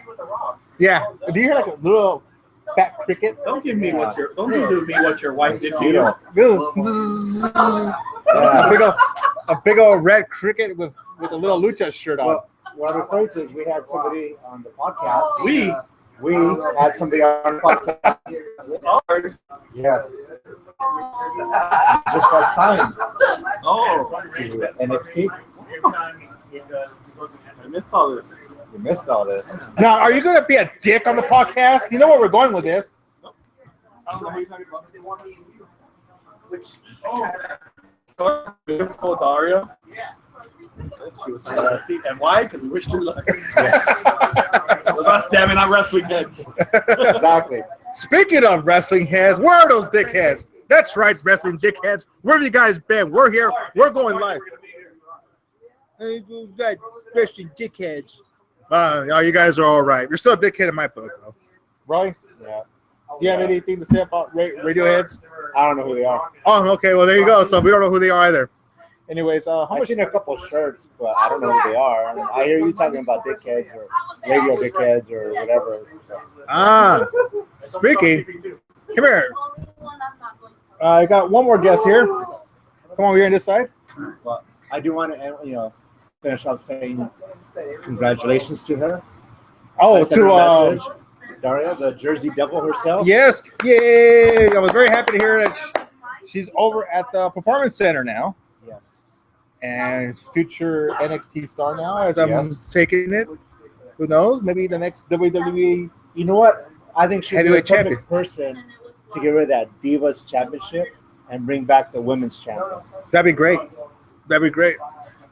Yeah. Do you hear like a little fat cricket? Don't give me what your wife did to you. A big old red cricket with a little lucha shirt on. Well, what I'm referring to is we had somebody on the podcast. We had somebody on the podcast. Yes. Just got signed. Oh. To NXT. I missed all this. You missed all this. Now, are you going to be a dick on the podcast? You know where we're going with this. I don't know who you're talking about. Beautiful Daria. Yeah. She was and why? Because we wish you luck. Yes. Gosh damn it, not wrestling heads. Exactly. Speaking of wrestling heads, where are those dickheads? That's right, wrestling dickheads. Where have you guys been? We're here. We're going live. Hey, you guys, wrestling dickheads. No, you guys are all right. You're still a dickhead in my book, though. Roy? Yeah. You have anything to say about Radioheads? I don't know who they are. Oh, okay. Well, there you go. So we don't know who they are either. Anyways, how I've much? seen a couple shirts, but I don't know who they are. I mean, I hear you talking about dickheads or radio dickheads or whatever. Speaking. Come here. I got one more guest here. Come on, we're on this side. Well, I do want to, finish off saying congratulations to her. Oh, I sent her a to message. Daria, the Jersey Devil herself. yes, yay! I was very happy to hear that she's over at the Performance Center now, Yes. and future NXT star now. As I'm Yes. taking it, who knows? Maybe the next WWE. You know what? I think she'd be the Heavyweight perfect champion. person to get rid of that Divas Championship and bring back the Women's Champion. That'd be great. That'd be great.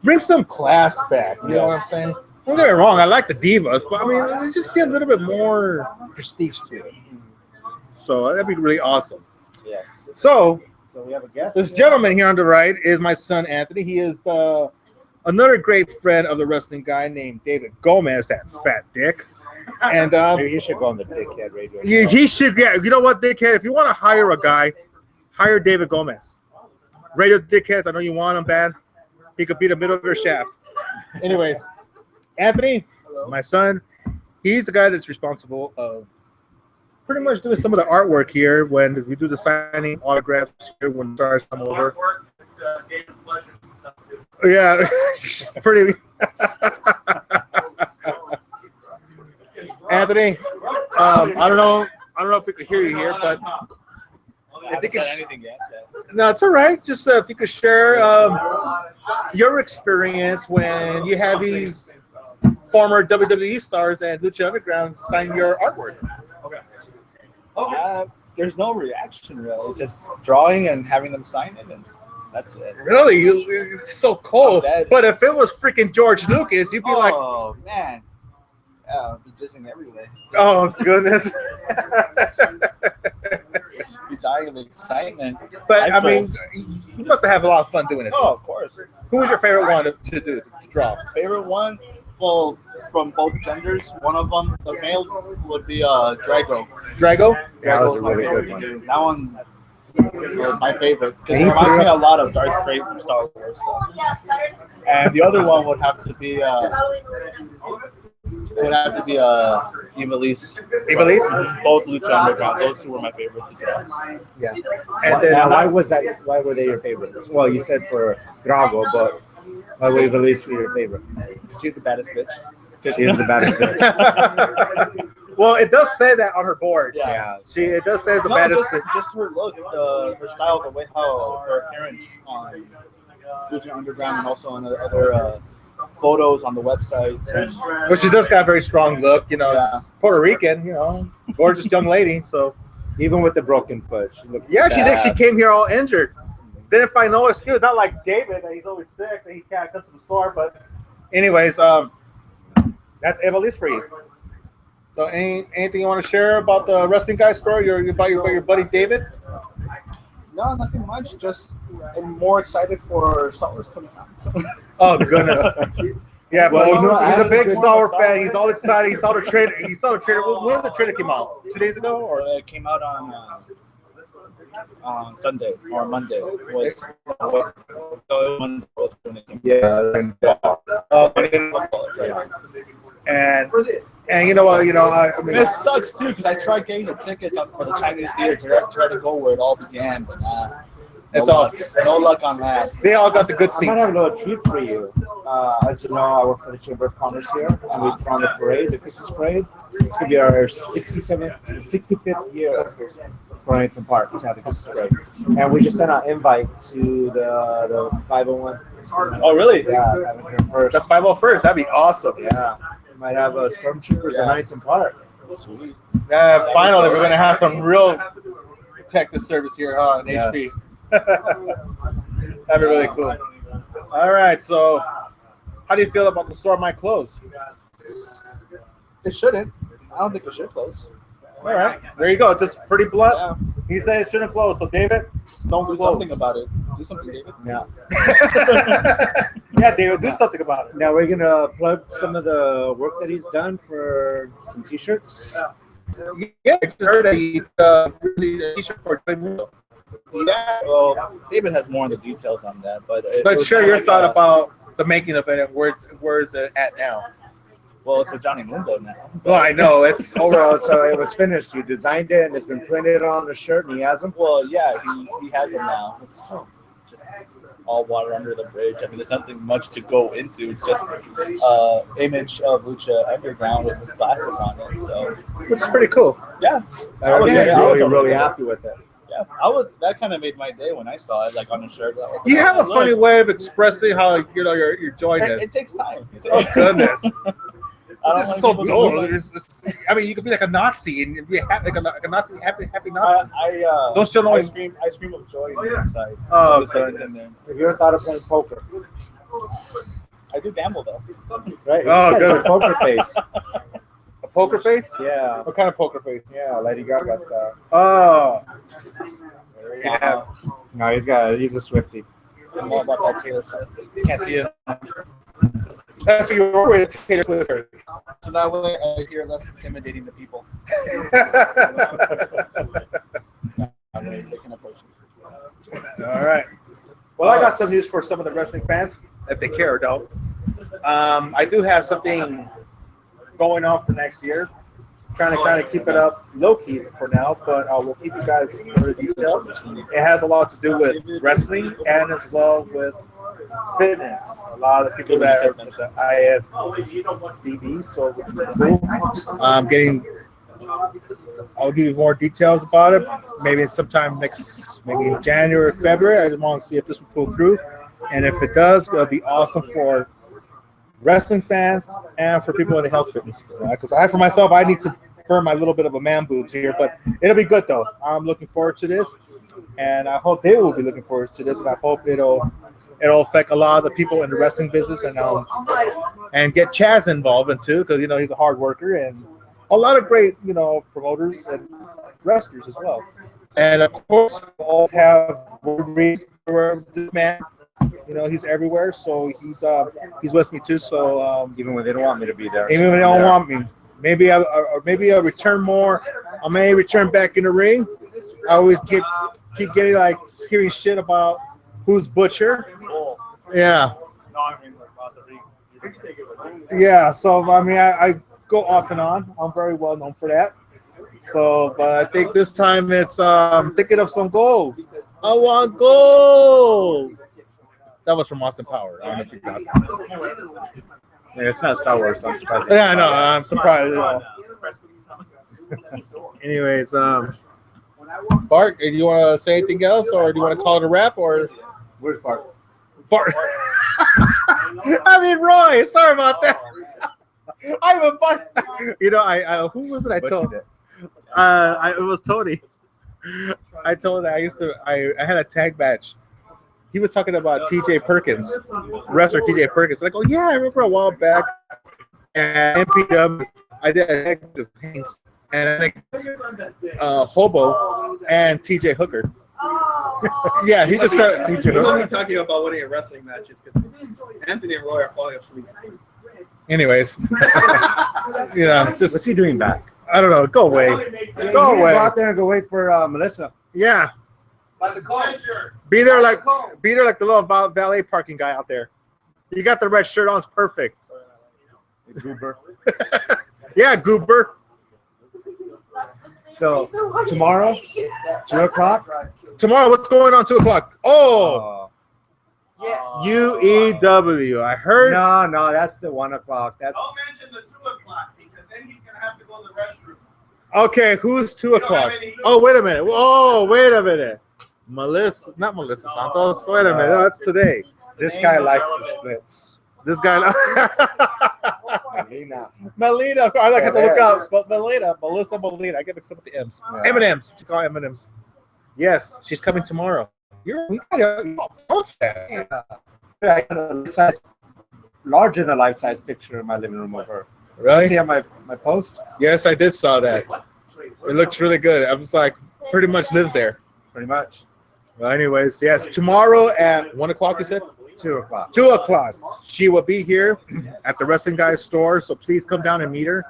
Bring some class back. You know what I'm saying? Don't get me wrong. I like the Divas, but I mean, let's just see a little bit more prestige to it. So that'd be really awesome. Yes. So So we have a guest. this gentleman here on the right is my son Anthony. He is another great friend of the wrestling guy named David Gomez, that fat dick. And Maybe you should go on the Dickhead Radio. he should. Yeah, you know what, dickhead? If you want to hire a guy, hire David Gomez. Radio dickheads, I know you want him bad. He could be the middle of your shaft. Anyways, Anthony, my son, he's the guy that's responsible of pretty much doing some of the artwork here when we do the signing autographs here when stars come over. Yeah, pretty. Anthony, I don't know if we could hear you here, but I think it's anything yet. no, it's all right. Just if you could share your experience when you have these former WWE stars and Lucha Underground sign your artwork. There's no reaction really. It's just drawing and having them sign it, and that's it. Really, it's so cold. But if it was freaking George Lucas, you'd be like, oh man, I'll be jizzing everywhere. oh goodness. Be dying of excitement. But I mean, you must have a lot of fun doing it. Oh, of course. Who was your favorite one to do to draw? Favorite one? Well, from both genders. One of them, the male, would be Drago. Drago? Yeah, that was a Drago's my really good favorite one. to do. That one was my favorite because it reminds me a lot of Darth Vader from Star Wars. So. And the other one would have to be Ivelisse. Ivelisse? Both Lucha Underground. Those two were my favorite to do. Yeah. And then Now, why was that? Why were they your favorites? Well, you said for Drago, but why was Elise your favorite? She's the baddest bitch. She is the baddest bitch. well, it does say that on her board. Yeah. It does say it's the No, baddest. just her look, her style, the way how her appearance on Lucha Underground and also on other photos on the website. But she does got a very strong look, Yeah. Puerto Rican, gorgeous young lady. So Even with the broken foot, she looked. yeah, she badass. came here all injured. Didn't find no excuse. Not like David that he's always sick that he can't come to the store. But anyways, that's Evelise for you. So anything you want to share about the wrestling guy story? About your buddy David? No, nothing much. Just I'm more excited for Star Wars coming out. So. Oh goodness. Yeah, Well, folks, you know, he's a big good Star Wars Star fan. Wars. He's all excited. He saw the trailer. When did the trailer came out? 2 days ago, or It came out on Sunday or Monday. And you know what? I mean, It sucks too because I tried getting the tickets for the Chinese Theater to try to go where it all began, but it's all. no luck on that. They all got the good I might seats. have a little treat for you. As you know, I work for the Chamber of Commerce here, and we put on the parade, the Christmas parade. It's going to be our 65th year for Huntington Park to have the Christmas parade. And we just sent out invite to the 501. Oh, really? Yeah, having here first. The 501st. That'd be awesome. Yeah, we might have stormtroopers in Huntington Park. Sweet. Finally, we're gonna have some real detective service here on Yes. HP. That'd be really cool. All right, so how do you feel about the store might close? They shouldn't. I don't think it should close. All right, there you go. Just pretty blunt. Yeah. He said it shouldn't close. So David, don't Do close. something about it. Do something, David. Yeah. Yeah, David, do something about it. Now we're gonna plug some of the work that he's done for some T-shirts. Yeah, I heard that he really a T-shirt for David. Yeah. Well, David has more on the details on that, but But share your thought about the making of it and where is it at now? Well, it's a Johnny Mundo now. Well, I know it's So it was finished. You designed it and it's been printed on the shirt, and he has them. Well, yeah, he has them now. It's just all water under the bridge. I mean, there's nothing much to go into. It's just image of Lucha Underground with his glasses on it. So, which is pretty cool. yeah, I was yeah, really happy with it. yeah. That kind of made my day when I saw it, like on the shirt. I was like, You have a look. funny way of expressing how you're enjoying It this. takes time. Oh goodness. I don't It's want so people to dull. be like- I mean, you could be like a Nazi and be like a Nazi, happy Nazi. Don't show no- I scream of joy on the inside. Oh, Just like goodness. it's in there. Have you ever thought of playing poker? I do gamble though. Right? Oh, He's got good. a poker face. A poker face? Yeah. What kind of poker face? Yeah, Lady Gaga style. Oh. Yeah. No, he's a Swiftie. I'm all about that Taylor Swift. Can't see it. That's what you're with Taylor Swift. So that way I hear less intimidating to people. That way they can approach me. All right. Well, I got some news for some of the wrestling fans, if they care or don't. I do have something going on for next year. Trying to kind of keep it up low-key for now, but we'll keep you guys for the detail. It has a lot to do with wrestling and as well with fitness. A lot of the people that are with the IFBB, so I'll give you more details about it. Maybe sometime maybe in January or February. I just want to see if this will pull through. And if it does, it'll be awesome for wrestling fans and for people in the health fitness. Because for myself, I need to burn my little bit of a man boobs here, but it'll be good though. I'm looking forward to this, and I hope they will be looking forward to this, and I hope it'll affect a lot of the people in the wrestling business and get Chaz involved in too, because he's a hard worker and a lot of great promoters and wrestlers as well. And of course, we always have Wolverine, this man. He's everywhere, so he's with me too. So even when they don't want me to be there. even when they don't want me, maybe I'll return more. I may return back in the ring. I always keep getting hearing shit about who's Butcher. Yeah. No, I mean about the ring. Yeah. So I mean, I go off and on. I'm very well known for that. So, but I think this time it's thinking of some gold. I want gold. That was from Austin Power. I don't know if you got that. Yeah, it's not Star Wars, so I'm surprised. Yeah, I know. I'm surprised. Anyways, Bart, do you want to say anything else, or do you want to call it a wrap, or Where's Bart? Bart? I mean, Roy. Sorry about that. I'm a Bart. I who was it? I told. It was Tony. I told that I had a tag match. He was talking about T.J. Perkins, wrestler T.J. Perkins. Like, oh yeah, I remember a while back at MPW, I did a tag with things, and I think Hobo and T.J. Hooker. Yeah, he just started. T.J. We're Hooker. only talking about one of your wrestling matches because Anthony and Roy are falling asleep. Anyways, just What's he doing back? I don't know. Go away. Go Go away. out there and go wait for Melissa. Yeah. Be there like the little valet parking guy out there. You got the red shirt on. It's perfect. Goober. Yeah, Goober. So tomorrow, 2:00. Tomorrow, what's going on? 2:00. Oh, UEW. I heard. No, that's the 1:00. That's Don't mention the 2:00 because then he's gonna have to go to the restroom. Okay, who's 2:00? have any loot. Oh, wait a minute. Oh, wait a minute. Not Melissa Santos. Wait a minute. No, that's today. this guy likes the splits. This guy. Melina. Melina. I have to look up. But Melissa Melina. I get mixed up with the M's. Yeah. M&M's. What you call M&M's? Yes, she's coming tomorrow. We got I got a larger than life size picture in my living room of her. Really? See on my post? Yes, I did saw that. It looks really good. I was like, pretty much lives there. Pretty much. Well, anyways, yes, tomorrow at 1 o'clock, you said? 2 o'clock. 2 o'clock. She will be here at the Wrestling Guys store, so please come down and meet her.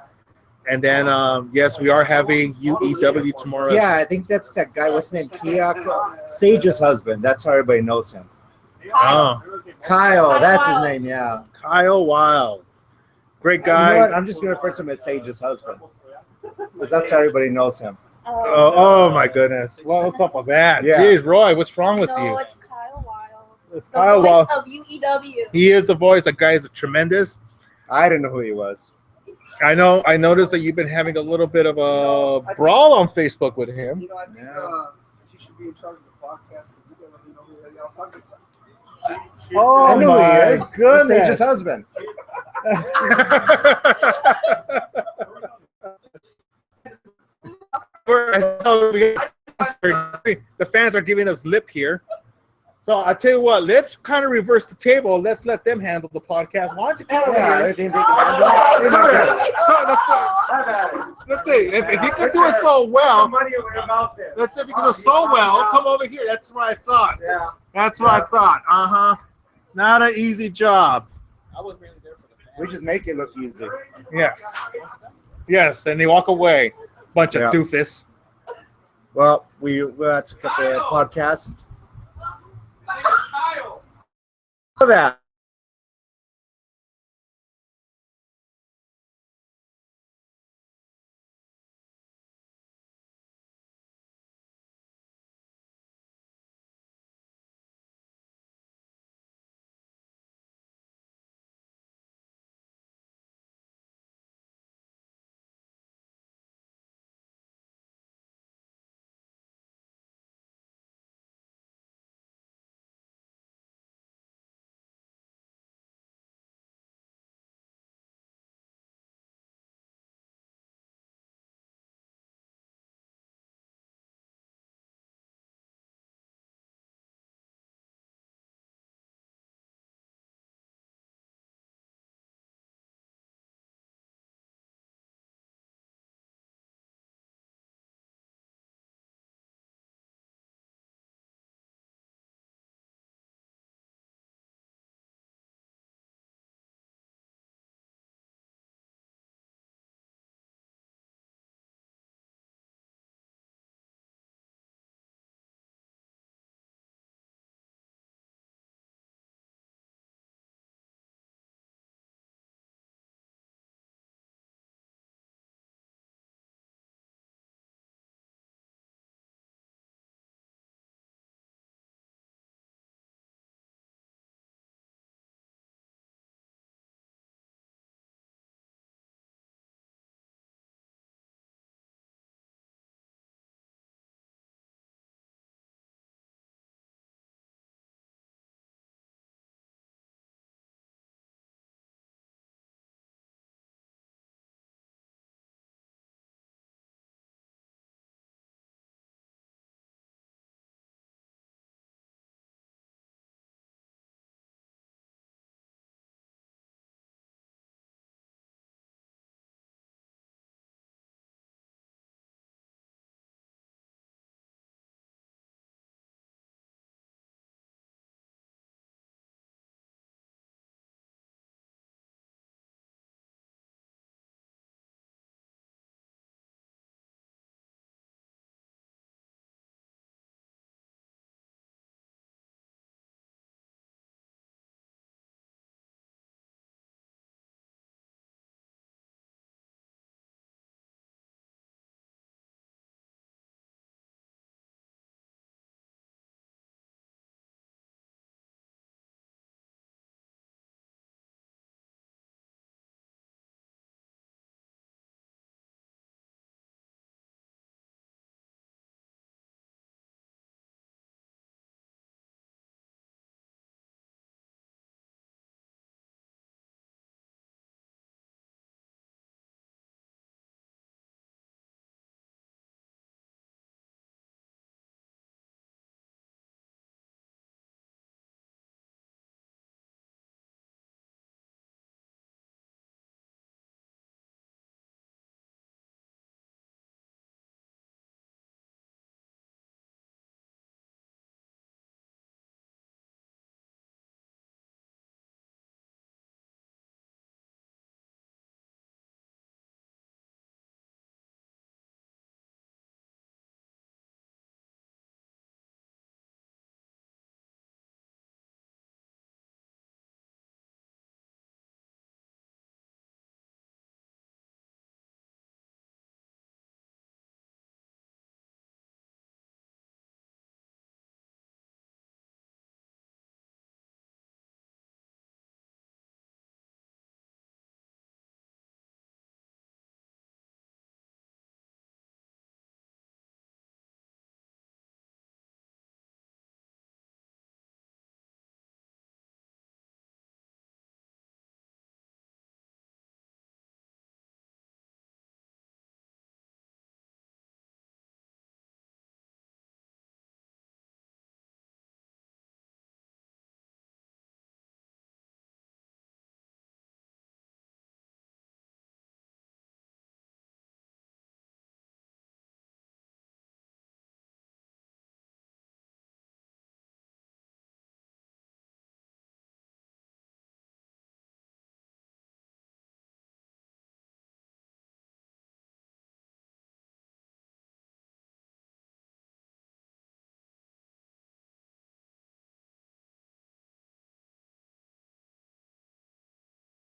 And then, yes, we are having UEW tomorrow. Yeah, I think that's that guy. What's his name? Kiyako? Sage's husband. That's how everybody knows him. Oh, Kyle. That's his name. Yeah. Kyle Wilde. Great You guy. know what? I'm just gonna refer to him as Sage's husband, because that's how everybody knows him. Oh my goodness. Well, what's up with that? Yeah. Jeez, Roy, what's wrong with No, you? it's Kyle Wilde. It's The Kyle voice Wilde. of UEW. He is the voice. The guy is tremendous. I didn't know who he was. I know. I noticed that you've been having a little bit of a brawl on Facebook with him. You know, I think she should be in charge of the podcast because you guys don't know who y'all talking about. Oh, I know who he is. goodness. Sage's husband. The fans are giving us lip here. So I tell you what, let's kind of reverse the table. Let's let them handle the podcast. Why don't you come over Yeah, here? I think they can handle it. Let's see. If you could do it so well, let's see if you can do it so well. Come over here. That's what I thought. Yeah. That's what I thought. Not an easy job. I was really there for the fans. We just make it look easy. Yes. Yes, and they walk away. Bunch of Yeah. doofus. Well, we'll have to cut the podcast. Kyle. Look at that.